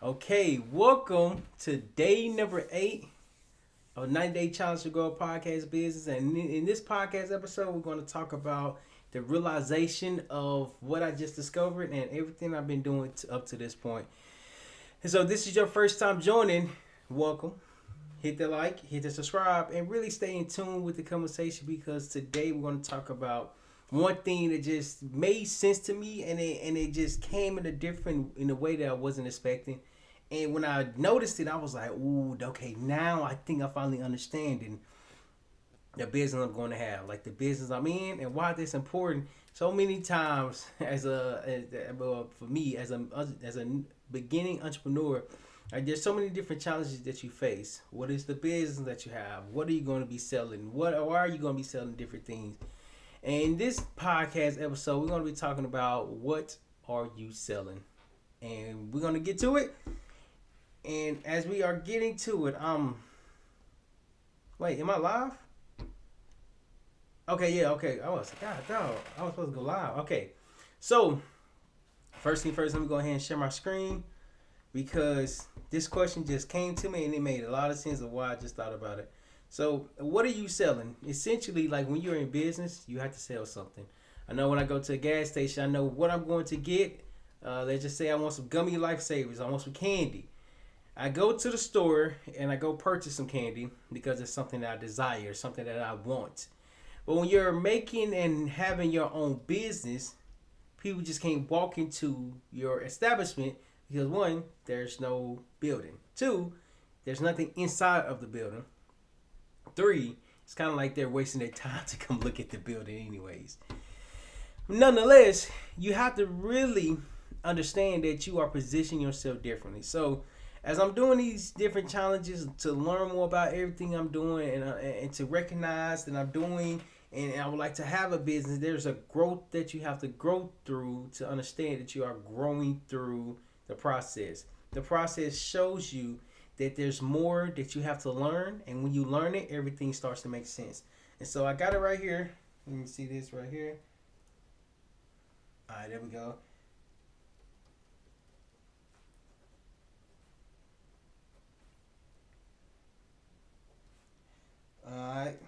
Okay, welcome to day number 8 of 90 Day Challenge to Grow a Podcast Business. And in this podcast episode, we're going to talk about the realization of what I just discovered and everything I've been doing up to this point. And so, this is your first time joining. Welcome. Hit the like, hit the subscribe, and really stay in tune with the conversation because today we're going to talk about one thing that just made sense to me, and it just came in a way that I wasn't expecting. And when I noticed it, I was like, "Ooh, okay, now I think I finally understand the business I'm going to have, like the business I'm in, and why that's important." So many times, for me as a beginning entrepreneur, like there's so many different challenges that you face. What is the business that you have? What are you going to be selling? Why are you going to be selling different things? And in this podcast episode, we're going to be talking about what are you selling, and we're going to get to it. And as we are getting to it, wait, am I live? Okay, yeah, okay. I was supposed to go live. Okay, so first thing first, let me go ahead and share my screen because this question just came to me and it made a lot of sense of why I just thought about it. So, what are you selling? Essentially, like when you're in business, you have to sell something. I know when I go to a gas station, I know what I'm going to get. Let's just say I want some gummy lifesavers. I want some candy. I go to the store and I go purchase some candy because it's something that I desire, something that I want. But when you're making and having your own business, people just can't walk into your establishment because one, there's no building. Two, there's nothing inside of the building. Three, it's kind of like they're wasting their time to come look at the building anyways. Nonetheless, you have to really understand that you are positioning yourself differently. So as I'm doing these different challenges to learn more about everything I'm doing and to recognize that I'm doing and I would like to have a business, there's a growth that you have to grow through to understand that you are growing through the process. The process shows you that there's more that you have to learn, and when you learn it, everything starts to make sense. And so I got it right here. Let me see this right here. All right, there we go. Alright.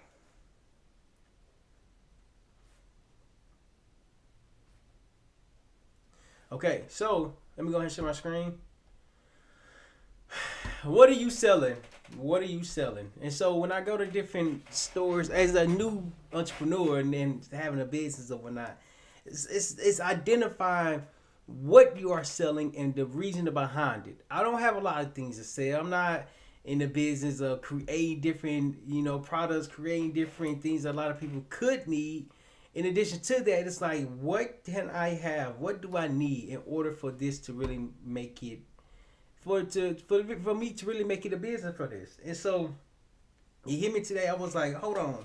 Okay, so let me go ahead and share my screen. What are you selling? What are you selling? And so when I go to different stores as a new entrepreneur and then having a business or whatnot, it's identifying what you are selling and the reason behind it. I don't have a lot of things to sell. I'm not in the business of creating different, products, creating different things that a lot of people could need. In addition to that, it's like, what can I have? What do I need in order for this to really make it, for me to really make it a business for this? And so, you hear me today, I was like, hold on.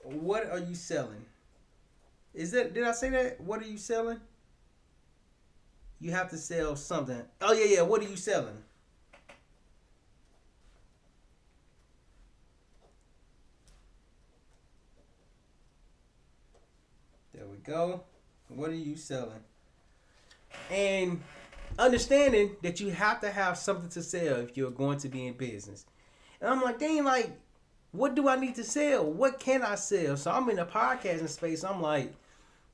What are you selling? Did I say that? What are you selling? You have to sell something. Oh, yeah. What are you selling? There we go. What are you selling? And understanding that you have to have something to sell if you're going to be in business. And I'm like, dang, like, what do I need to sell? What can I sell? So I'm in the podcasting space. I'm like,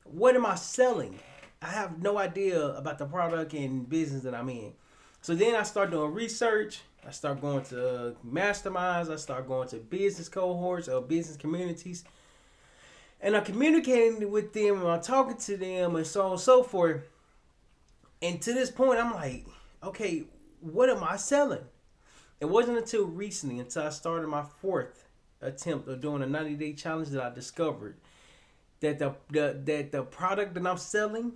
what am I selling? I have no idea about the product and business that I'm in. So then I start doing research. I start going to masterminds. I start going to business cohorts or business communities. And I'm communicating with them and I'm talking to them and so on and so forth. And to this point, I'm like, okay, what am I selling? It wasn't until recently, until I started my 4th attempt of doing a 90-day challenge, that I discovered that the product that I'm selling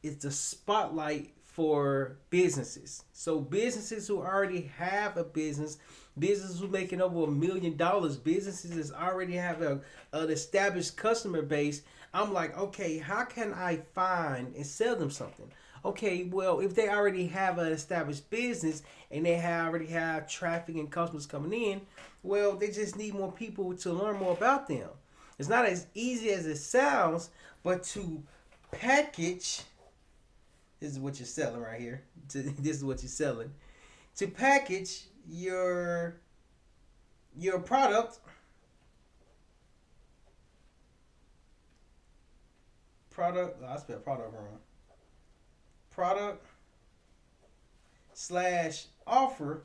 is the spotlight for businesses. So businesses who already have a business, businesses who making over $1 million, businesses that already have an established customer base. I'm like, okay, how can I find and sell them something? Okay, well, if they already have an established business and they already have traffic and customers coming in, well, they just need more people to learn more about them. It's not as easy as it sounds, but to package, this is what you're selling right here. This is what you're selling. to package your product. I spelled product wrong. Product slash offer.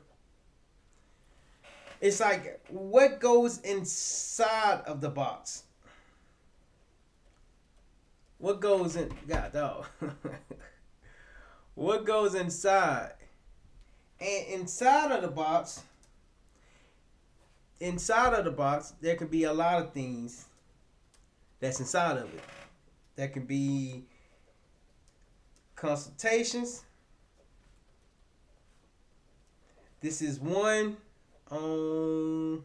It's like what goes inside of the box. What goes in? God dog. What goes inside? And inside of the box, there can be a lot of things that's inside of it. That can be consultations. This is one on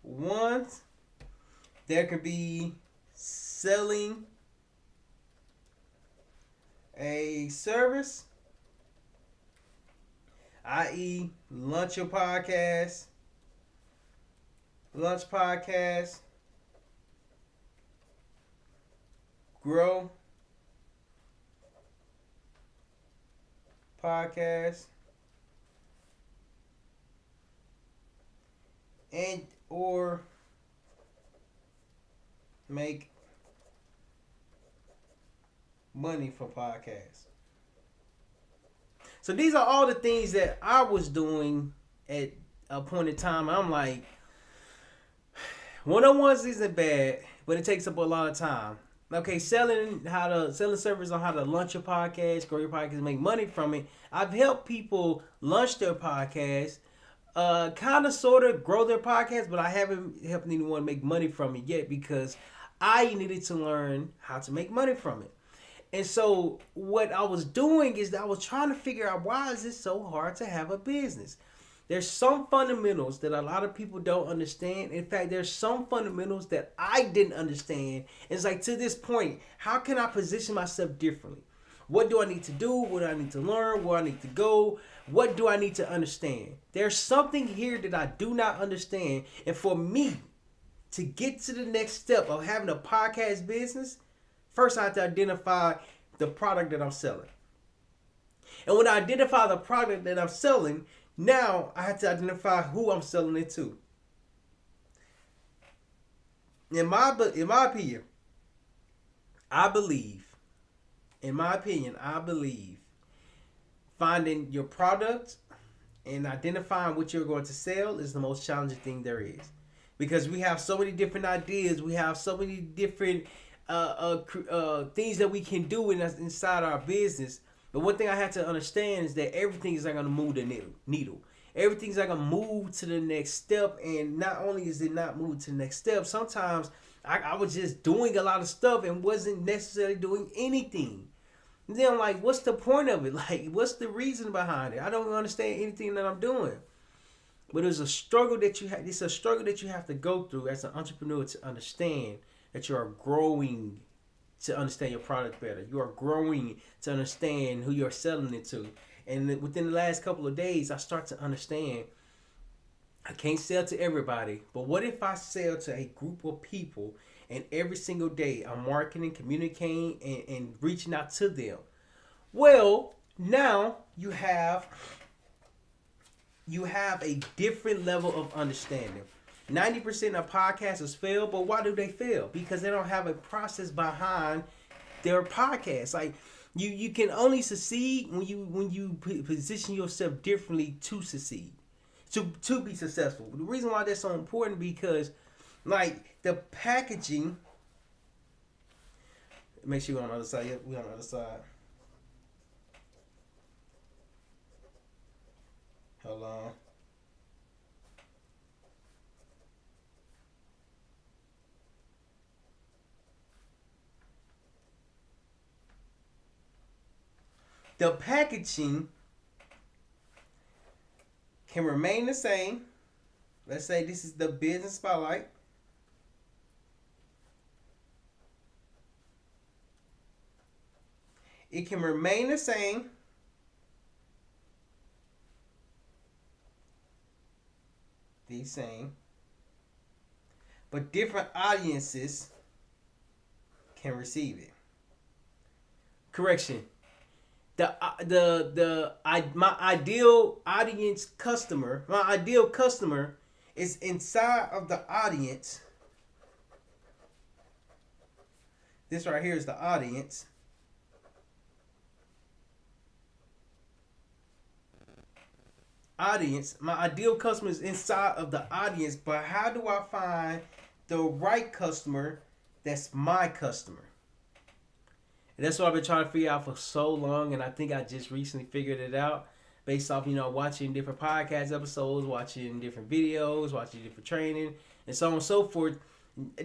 ones. There could be selling a service, i.e., lunch podcast, grow podcast, and or make money from podcasts. So these are all the things that I was doing at a point in time. I'm like, one-on-ones isn't bad, but it takes up a lot of time. Okay, selling service on how to launch your podcast, grow your podcast, make money from it. I've helped people launch their podcast, kind of sort of grow their podcast, but I haven't helped anyone make money from it yet because I needed to learn how to make money from it. And so what I was doing is that I was trying to figure out, why is it so hard to have a business? There's some fundamentals that a lot of people don't understand. In fact, there's some fundamentals that I didn't understand. It's like, to this point, how can I position myself differently? What do I need to do? What do I need to learn? Where I need to go? What do I need to understand? There's something here that I do not understand. And for me to get to the next step of having a podcast business, first I have to identify the product that I'm selling. And when I identify the product that I'm selling, now I have to identify who I'm selling it to. In my opinion, I believe finding your product and identifying what you're going to sell is the most challenging thing there is. Because we have so many different ideas, we have so many different things that we can do inside our business. But one thing I had to understand is that everything is not going to move the needle. Everything's not going to move to the next step. And not only is it not moving to the next step, sometimes I was just doing a lot of stuff and wasn't necessarily doing anything. And then I'm like, what's the point of it? Like, what's the reason behind it? I don't understand anything that I'm doing. But it's a struggle that you have. It's a struggle that you have to go through as an entrepreneur to understand that you are growing to understand your product better. You are growing to understand who you're selling it to. And within the last couple of days, I start to understand I can't sell to everybody. But what if I sell to a group of people and every single day I'm marketing, communicating, and reaching out to them? Well, now you have a different level of understanding. 90% of podcasters fail, but why do they fail? Because they don't have a process behind their podcast. Like, you can only succeed when you position yourself differently to succeed, to be successful. The reason why that's so important, because like the packaging. Make sure we're on the other side. Yep, we're on the other side. Hold on. The packaging can remain the same. Let's say this is the business spotlight. It can remain the same. The same. But different audiences can receive it. Correction. My ideal audience customer, my ideal customer is inside of the audience. This right here is the audience. My ideal customer is inside of the audience, but how do I find the right customer that's my customer? And that's what I've been trying to figure out for so long, and I think I just recently figured it out based off, watching different podcast episodes, watching different videos, watching different training, and so on and so forth.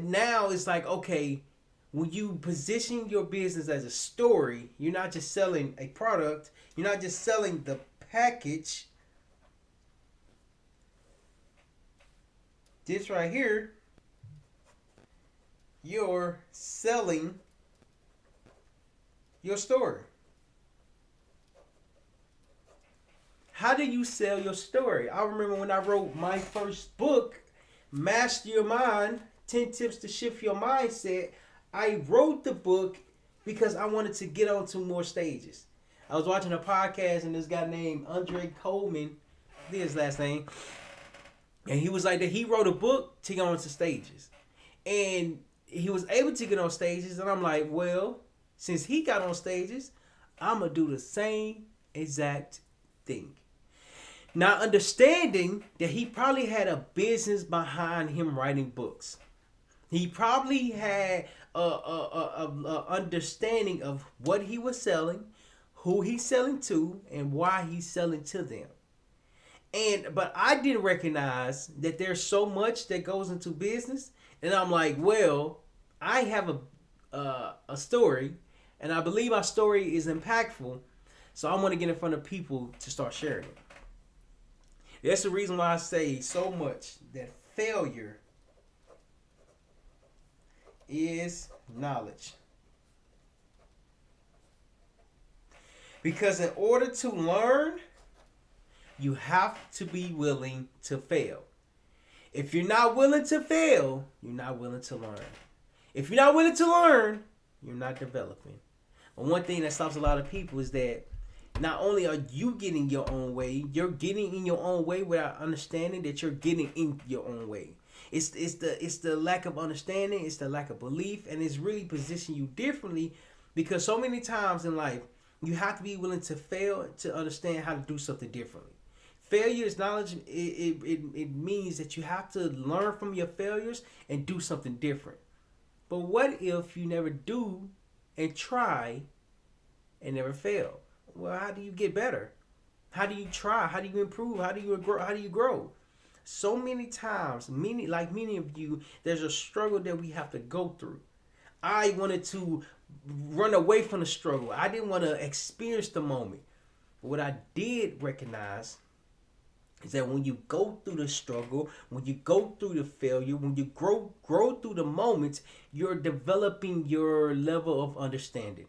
Now it's like, okay, when you position your business as a story, you're not just selling a product, you're not just selling the package. This right here, you're selling your story. How do you sell your story? I remember when I wrote my first book, Master Your Mind, 10 Tips to Shift Your Mindset. I wrote the book because I wanted to get onto more stages. I was watching a podcast and this guy named Andre Coleman, I think his last name, and he was like that he wrote a book to get onto stages. And he was able to get on stages, and I'm like, well, since he got on stages, I'm going to do the same exact thing. Now, understanding that he probably had a business behind him writing books. He probably had a understanding of what he was selling, who he's selling to, and why he's selling to them. But I didn't recognize that there's so much that goes into business, and I'm like, well, I have a story, and I believe my story is impactful, so I'm going to get in front of people to start sharing it. That's the reason why I say so much that failure is knowledge. Because in order to learn, you have to be willing to fail. If you're not willing to fail, you're not willing to learn. If you're not willing to learn, you're not developing. But one thing that stops a lot of people is that not only are you getting your own way, you're getting in your own way without understanding that you're getting in your own way. It's the lack of understanding, it's the lack of belief, and it's really positioning you differently, because so many times in life you have to be willing to fail to understand how to do something differently. Failure is knowledge. It means that you have to learn from your failures and do something different. But what if you never do and try and never fail? Well, how do you get better? How do you try? How do you improve? How do you grow? How do you grow? So many times, many of you, there's a struggle that we have to go through. I wanted to run away from the struggle. I didn't want to experience the moment. But what I did recognize is that when you go through the struggle, when you go through the failure, when you grow through the moments, you're developing your level of understanding.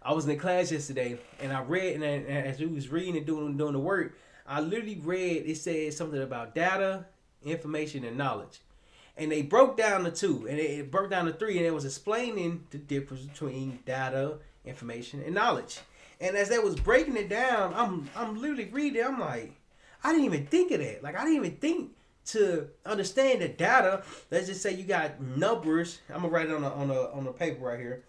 I was in class yesterday, and I read, and as we was reading and doing the work, I literally read, it said something about data, information, and knowledge. And they broke down the two, and it broke down the three, and it was explaining the difference between data, information, and knowledge. And as they was breaking it down, I'm literally reading, I'm like, I didn't even think of that. Like, I didn't even think to understand the data. Let's just say you got numbers. I'm gonna write it on the paper right here.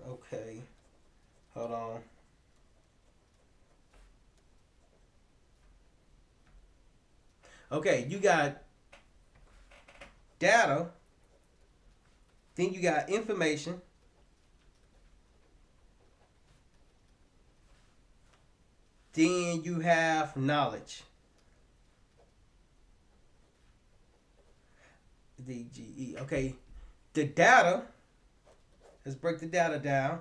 Okay. Hold on. Okay, you got data. Then you got information. Then you have knowledge. DGE. Okay. The data, let's break the data down,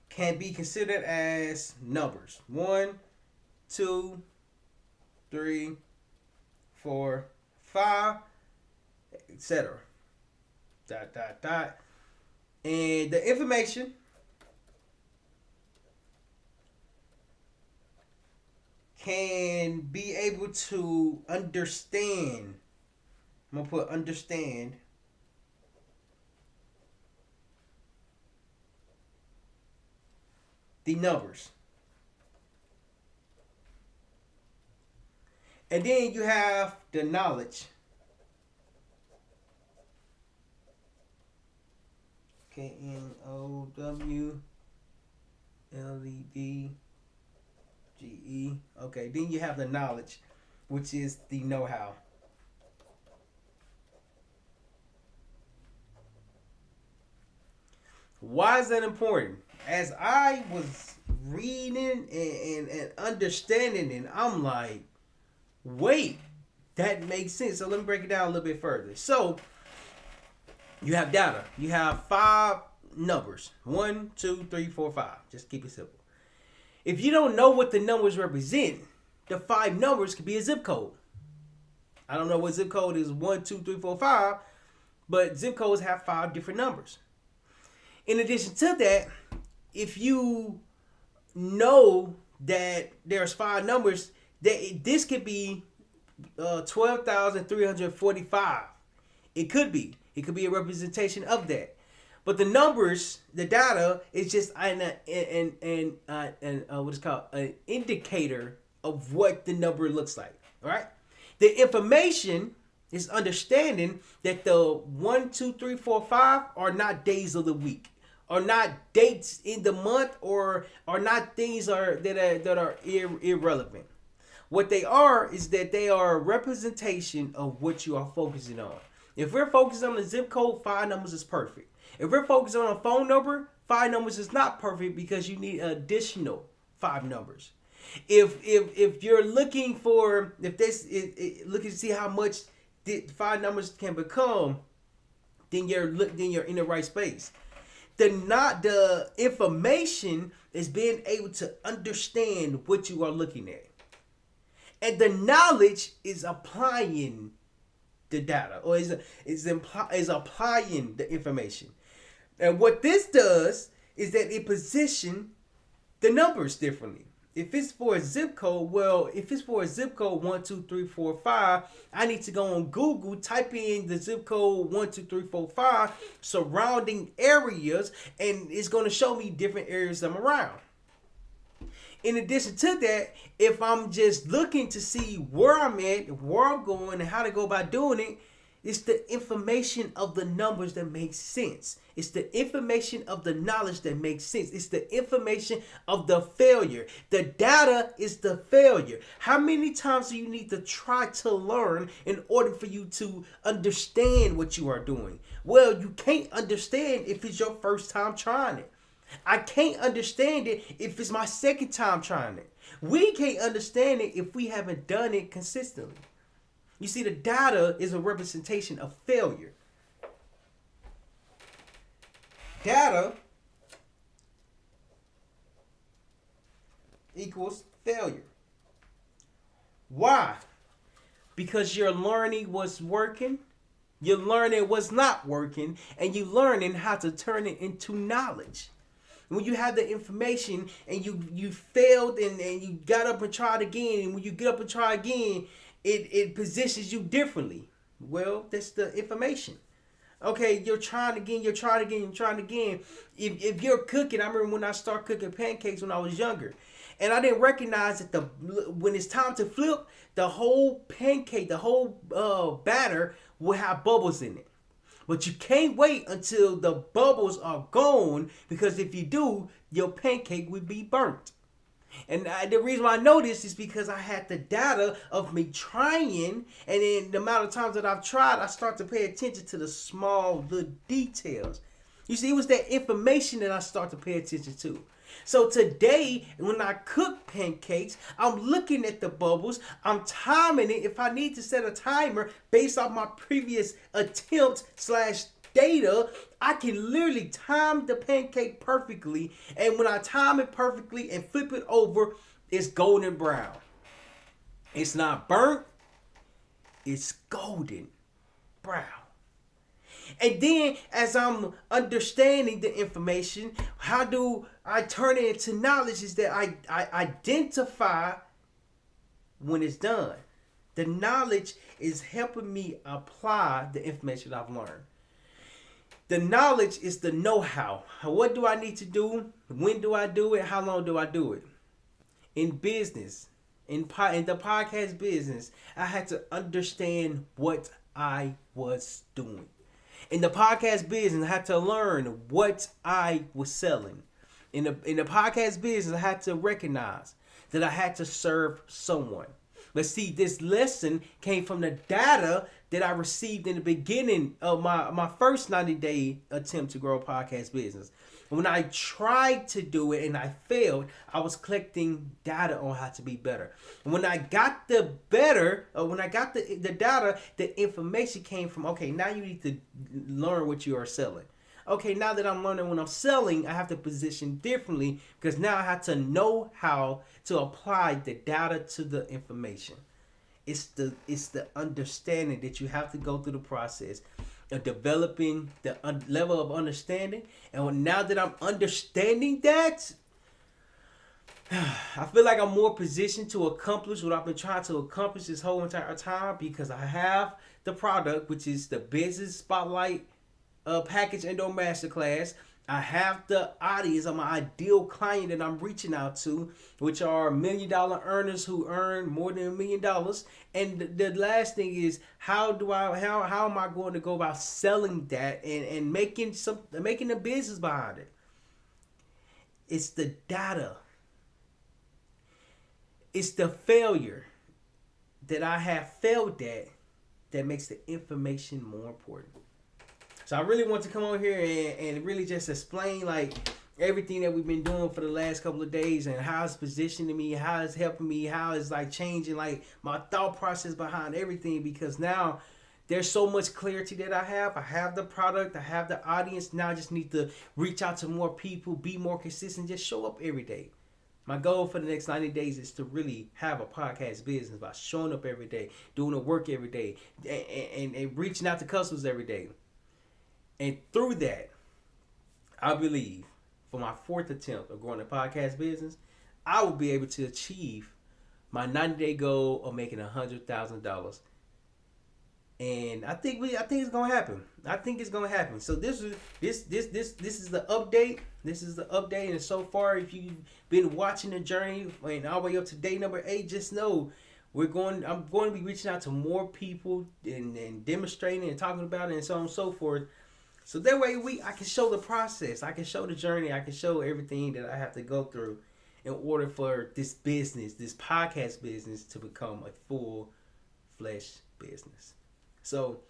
can be considered as numbers. 1, 2, 3, 4, 5, etc. And the information can be able to understand. I'm going to put understand the numbers. And then you have the knowledge. KNOWLEDGE. Okay, then you have the knowledge, which is the know-how. Why is that important? As I was reading and understanding it, I'm like, wait, that makes sense. So let me break it down a little bit further. So you have data. You have 5 numbers. 1, 2, 3, 4, 5. Just keep it simple. If you don't know what the numbers represent, the 5 numbers could be a zip code. I don't know what zip code is 1, 2, 3, 4, 5, but zip codes have 5 different numbers. In addition to that, if you know that there's 5 numbers, that this could be 12,345. It could be. It could be a representation of that. But the numbers, the data, is just what is called an indicator of what the number looks like. All right. The information is understanding that the 1, 2, 3, 4, 5 are not days of the week, are not dates in the month, or are not things that are irrelevant. What they are is that they are a representation of what you are focusing on. If we're focused on the zip code, 5 numbers is perfect. If we're focused on a phone number, 5 numbers is not perfect because you need additional 5 numbers. If you're looking for, looking to see how much 5 numbers can become, then you're in the right space. The information is being able to understand what you are looking at. And the knowledge is applying the data, or is applying the information. And what this does is that it positions the numbers differently. If it's for a zip code, 1, 2, 3, 4, 5, I need to go on Google, type in the zip code 1, 2, 3, 4, 5, surrounding areas, and it's going to show me different areas I'm around. In addition to that, if I'm just looking to see where I'm at, where I'm going, and how to go about doing it, it's the information of the numbers that makes sense. It's the information of the knowledge that makes sense. It's the information of the failure. The data is the failure. How many times do you need to try to learn in order for you to understand what you are doing? Well, you can't understand if it's your first time trying it. I can't understand it if it's my second time trying it. We can't understand it if we haven't done it consistently. You see, the data is a representation of failure. Data equals failure. Why? Because you're learning what's working, you're learning what's not working, and you're learning how to turn it into knowledge. When you have the information and you failed and you got up and tried again, and when you get up and try again, it positions you differently. Well, that's the information. Okay, you're trying again. If you're cooking, I remember when I started cooking pancakes when I was younger, and I didn't recognize that when it's time to flip, the whole pancake, the whole batter will have bubbles in it. But you can't wait until the bubbles are gone, because if you do, your pancake would be burnt. And the reason why I know this is because I had the data of me trying, and in the amount of times that I've tried, I start to pay attention to the small little details. You see, it was that information that I start to pay attention to. So today, when I cook pancakes, I'm looking at the bubbles, I'm timing it. If I need to set a timer based off my previous attempt/data, I can literally time the pancake perfectly. And when I time it perfectly and flip it over, it's golden brown. It's not burnt, it's golden brown. And then as I'm understanding the information, how do I turn it into knowledge is that I identify when it's done. The knowledge is helping me apply the information I've learned. The knowledge is the know-how. What do I need to do? When do I do it? How long do I do it? In business, in the podcast business, I had to understand what I was doing. In the podcast business, I had to learn what I was selling. In the podcast business, I had to recognize that I had to serve someone. But see, this lesson came from the data that I received in the beginning of my first 90-day attempt to grow a podcast business. When I tried to do it and I failed, I was collecting data on how to be better. And when I got the data, the information came from, okay, now you need to learn what you are selling. Okay, now that I'm learning when I'm selling, I have to position differently because now I have to know how to apply the data to the information. It's the understanding that you have to go through the process of developing the level of understanding. And now that I'm understanding that, I feel like I'm more positioned to accomplish what I've been trying to accomplish this whole entire time because I have the product, which is the Business Spotlight package and or masterclass. I have the audience of my ideal client that I'm reaching out to, which are $1 million earners who earn more than $1 million. And the last thing is, how am I going to go about selling that and making the business behind it? It's the data. It's the failure that I have failed at that makes the information more important. So I really want to come on here and really just explain like everything that we've been doing for the last couple of days and how it's positioning me, how it's helping me, how it's like changing like my thought process behind everything, because now there's so much clarity that I have. I have the product, I have the audience. Now I just need to reach out to more people, be more consistent, just show up every day. My goal for the next 90 days is to really have a podcast business by showing up every day, doing the work every day, and reaching out to customers every day. And through that, I believe for my fourth attempt of growing a podcast business, I will be able to achieve my 90-day goal of making $100,000. And I think it's gonna happen. I think it's gonna happen. So this is the update. This is the update. And so far, if you've been watching the journey and all the way up to day number 8, just know I'm going to be reaching out to more people and demonstrating and talking about it and so on and so forth. So that way I can show the process. I can show the journey. I can show everything that I have to go through in order for this business, this podcast business, to become a full-fledged business. So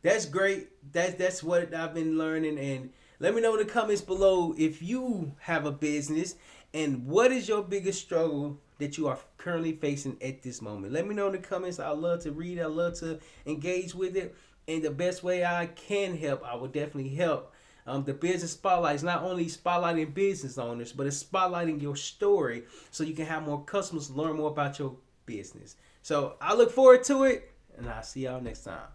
that's great. That's what I've been learning. And let me know in the comments below if you have a business and what is your biggest struggle that you are currently facing at this moment. Let me know in the comments. I love to read. I love to engage with it. And the best way I can help, I will definitely help. The Business Spotlight is not only spotlighting business owners, but it's spotlighting your story so you can have more customers learn more about your business. So I look forward to it, and I'll see y'all next time.